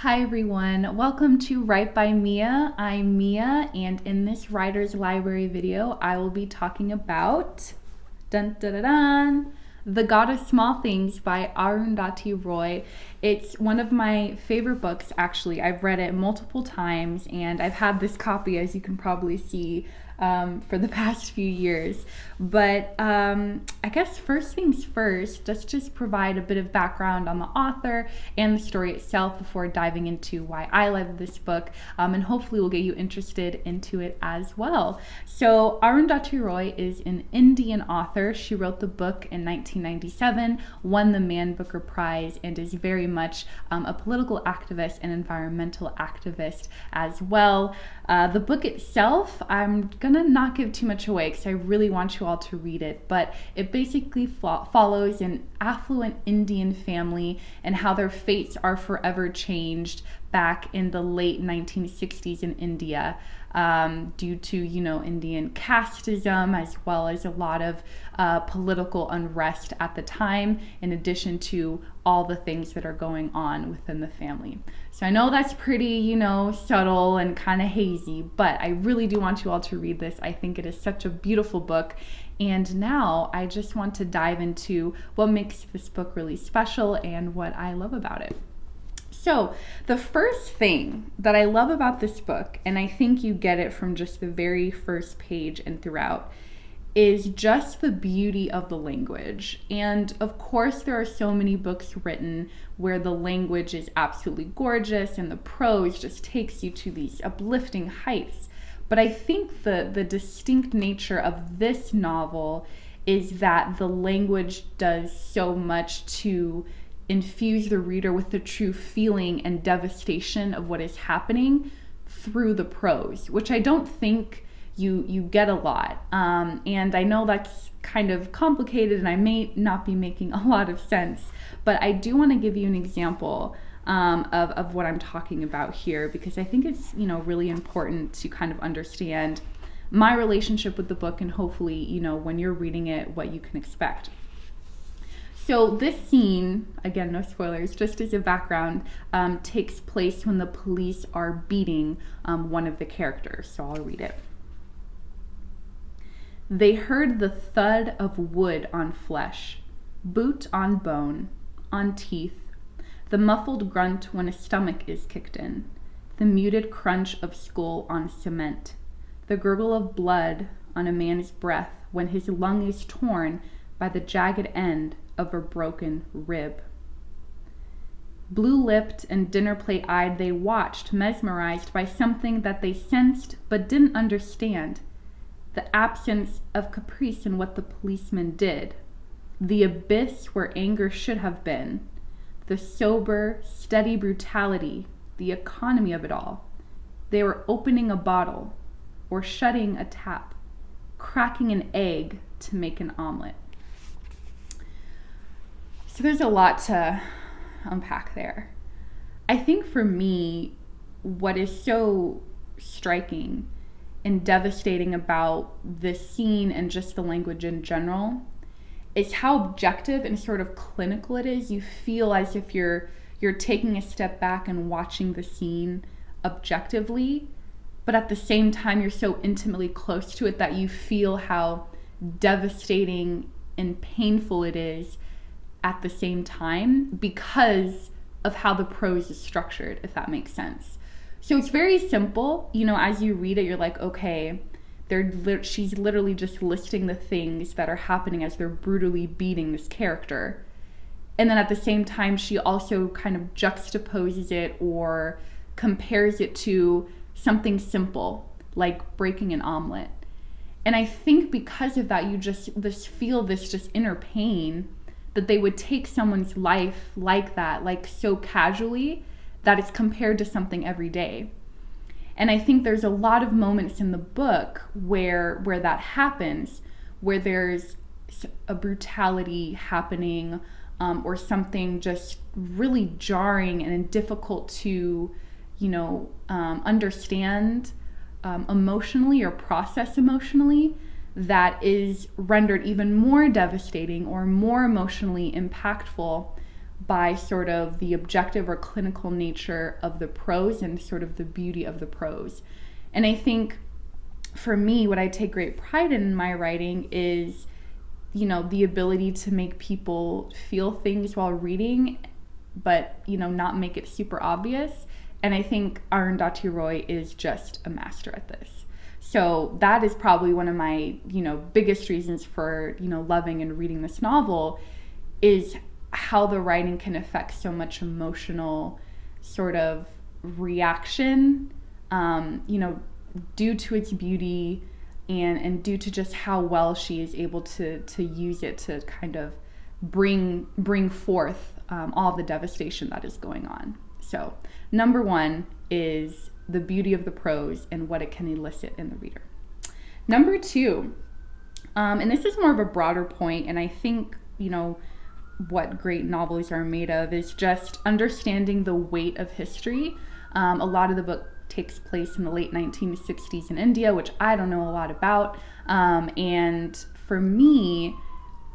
Hi everyone, welcome to Write by Mia. I'm Mia, and in this Writer's Library video, I will be talking about dun, dun, dun, dun, The God of Small Things by Arundhati Roy. It's one of my favorite books, actually. I've read it multiple times, and I've had this copy, as you can probably see, for the past few years. But I guess first things first, let's just provide a bit of background on the author and the story itself before diving into why I love this book, and hopefully will get you interested into it as well. So Arundhati Roy is an Indian author. She wrote the book in 1997, won the Man Booker Prize, and is very much a political activist and environmental activist as well. The book itself, I'm gonna not give too much away because I really want you all to read it, but it basically follows an affluent Indian family and how their fates are forever changed back in the late 1960s in India, due to, Indian casteism, as well as a lot of political unrest at the time, in addition to all the things that are going on within the family. So I know that's pretty, subtle and kind of hazy, but I really do want you all to read this. I think it is such a beautiful book. And now I just want to dive into what makes this book really special and what I love about it. So the first thing that I love about this book, and I think you get it from just the very first page and throughout, is just the beauty of the language. And of course, there are so many books written where the language is absolutely gorgeous and the prose just takes you to these uplifting heights. But I think the distinct nature of this novel is that the language does so much to infuse the reader with the true feeling and devastation of what is happening through the prose, which I don't think you get a lot. And I know that's kind of complicated and I may not be making a lot of sense, but I do want to give you an example of what I'm talking about here, because I think it's really important to kind of understand my relationship with the book and hopefully, when you're reading it, what you can expect. So this scene, again, no spoilers, just as a background, takes place when the police are beating one of the characters. So I'll read it. They heard the thud of wood on flesh, boot on bone, on teeth, the muffled grunt when a stomach is kicked in, the muted crunch of skull on cement, the gurgle of blood on a man's breath when his lung is torn by the jagged end of a broken rib. Blue-lipped and dinner-plate-eyed, they watched, mesmerized by something that they sensed but didn't understand. The absence of caprice in what the policeman did. The abyss where anger should have been. The sober, steady brutality, the economy of it all. They were opening a bottle or shutting a tap, cracking an egg to make an omelet. So there's a lot to unpack there. I think for me, what is so striking and devastating about this scene and just the language in general is how objective and sort of clinical it is. You feel as if you're taking a step back and watching the scene objectively, but at the same time you're so intimately close to it that you feel how devastating and painful it is at the same time because of how the prose is structured, if that makes sense. So it's very simple, as you read it, you're like, okay, she's literally just listing the things that are happening as they're brutally beating this character. And then at the same time, she also kind of juxtaposes it or compares it to something simple, like breaking an omelet. And I think because of that, you just feel this just inner pain that they would take someone's life like that, like so casually, that it's compared to something every day. And I think there's a lot of moments in the book where that happens, where there's a brutality happening, or something just really jarring and difficult to, understand emotionally or process emotionally, that is rendered even more devastating or more emotionally impactful by sort of the objective or clinical nature of the prose and sort of the beauty of the prose. And I think for me, what I take great pride in my writing is, the ability to make people feel things while reading, but, not make it super obvious. And I think Arundhati Roy is just a master at this. So that is probably one of my, biggest reasons for, loving and reading this novel, is how the writing can affect so much emotional sort of reaction, due to its beauty and due to just how well she is able to use it to kind of bring forth all the devastation that is going on. So number one is the beauty of the prose and what it can elicit in the reader. Number two, and this is more of a broader point, and I think, what great novels are made of is just understanding the weight of history. A lot of the book takes place in the late 1960s in India, which I don't know a lot about. And for me,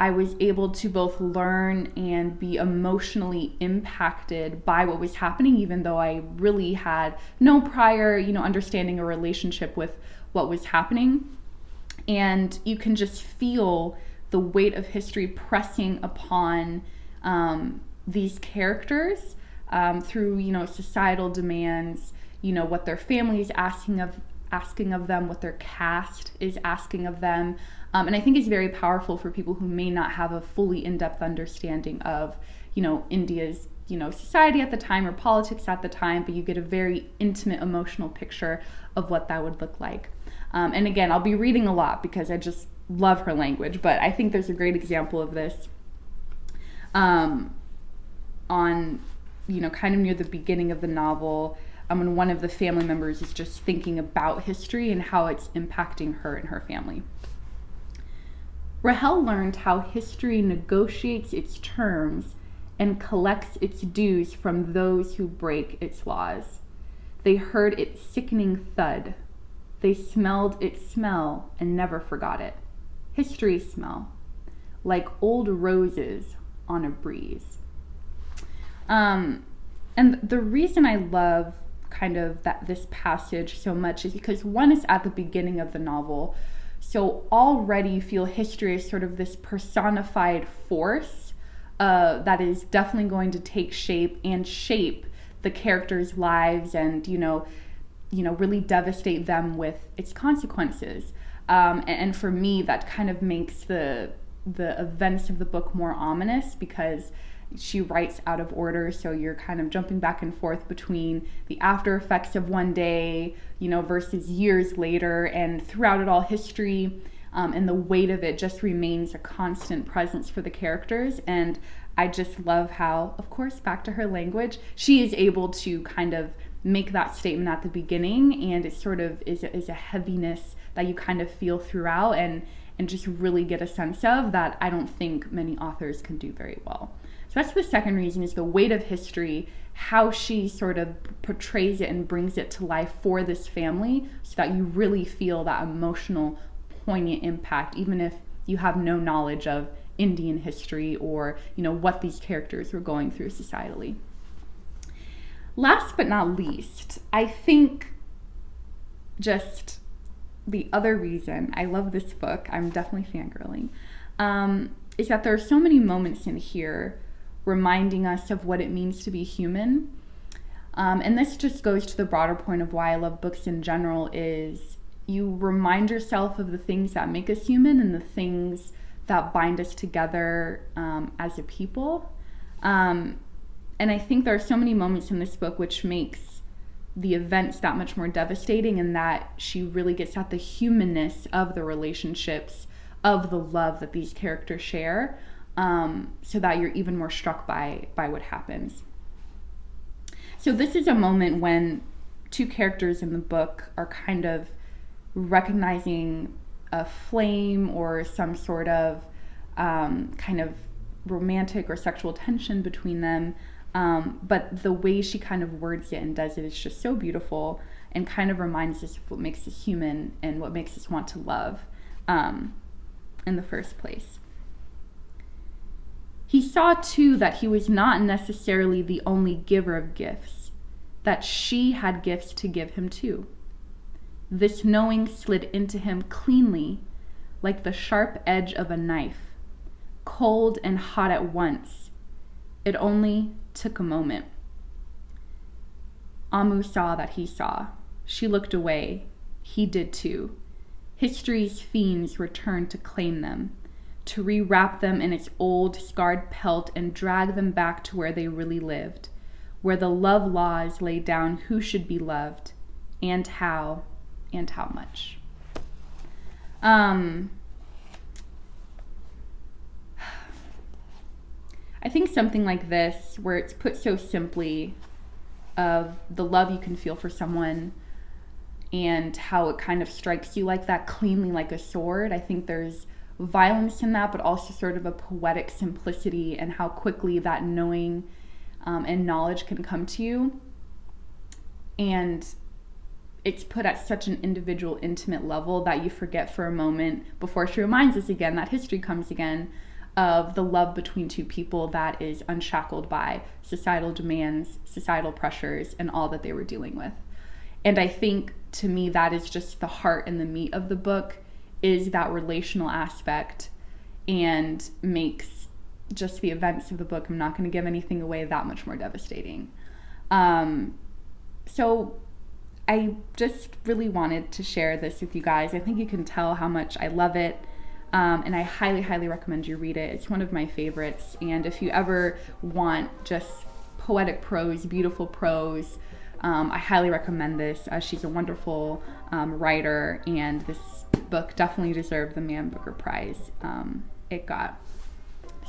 I was able to both learn and be emotionally impacted by what was happening, even though I really had no prior, understanding or relationship with what was happening. And you can just feel the weight of history pressing upon these characters through, societal demands, what their family is asking of them, what their caste is asking of them. And I think it's very powerful for people who may not have a fully in-depth understanding of, India's, society at the time or politics at the time, but you get a very intimate emotional picture of what that would look like. And again, I'll be reading a lot because I just love her language, but I think there's a great example of this on, kind of near the beginning of the novel, when one of the family members is just thinking about history and how it's impacting her and her family. Rahel learned how history negotiates its terms and collects its dues from those who break its laws. They heard its sickening thud. They smelled its smell and never forgot it. History's smell, like old roses on a breeze. And the reason I love kind of this passage so much is because one is at the beginning of the novel. So already you feel history as sort of this personified force that is definitely going to take shape and shape the characters' lives and, really devastate them with its consequences. And for me, that kind of makes the events of the book more ominous because she writes out of order, so you're kind of jumping back and forth between the after effects of one day, versus years later, and throughout it all, history and the weight of it just remains a constant presence for the characters. And I just love how, of course, back to her language, she is able to kind of make that statement at the beginning, and it sort of is a heaviness that you kind of feel throughout and just really get a sense of that I don't think many authors can do very well. So that's the second reason, is the weight of history, how she sort of portrays it and brings it to life for this family so that you really feel that emotional, poignant impact, even if you have no knowledge of Indian history or, what these characters were going through societally. Last but not least, I think just the other reason I love this book, I'm definitely fangirling, is that there are so many moments in here reminding us of what it means to be human. And this just goes to the broader point of why I love books in general, is you remind yourself of the things that make us human and the things that bind us together as a people. And I think there are so many moments in this book which makes the events that much more devastating, and that she really gets at the humanness of the relationships, of the love that these characters share, so that you're even more struck by what happens. So this is a moment when two characters in the book are kind of recognizing a flame or some sort of kind of romantic or sexual tension between them. But the way she kind of words it and does it is just so beautiful and kind of reminds us of what makes us human and what makes us want to love in the first place. He saw too that he was not necessarily the only giver of gifts, that she had gifts to give him too. This knowing slid into him cleanly, like the sharp edge of a knife, cold and hot at once. It only took a moment. Amu saw that he saw. She looked away. He did too. History's fiends returned to claim them, to rewrap them in its old, scarred pelt and drag them back to where they really lived, where the love laws laid down who should be loved, and how much. I think something like this, where it's put so simply, of the love you can feel for someone and how it kind of strikes you like that, cleanly like a sword. I think there's violence in that, but also sort of a poetic simplicity and how quickly that knowing and knowledge can come to you. And it's put at such an individual, intimate level that you forget for a moment, before she reminds us again that history comes again, of the love between two people that is unshackled by societal demands, societal pressures, and all that they were dealing with. And I think, to me, that is just the heart and the meat of the book, is that relational aspect, and makes just the events of the book, I'm not going to give anything away, that much more devastating. So I just really wanted to share this with you guys. I think you can tell how much I love it. And I highly, highly recommend you read it. It's one of my favorites. And if you ever want just poetic prose, beautiful prose, I highly recommend this. She's a wonderful writer, and this book definitely deserved the Man Booker Prize it got.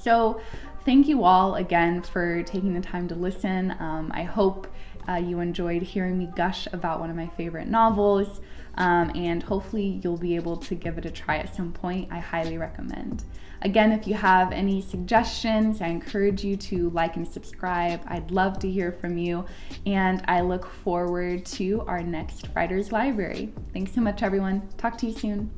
So thank you all again for taking the time to listen. I hope you enjoyed hearing me gush about one of my favorite novels. And hopefully you'll be able to give it a try at some point. I highly recommend. Again, if you have any suggestions, I encourage you to like and subscribe. I'd love to hear from you, and I look forward to our next Writer's Library. Thanks so much, everyone. Talk to you soon.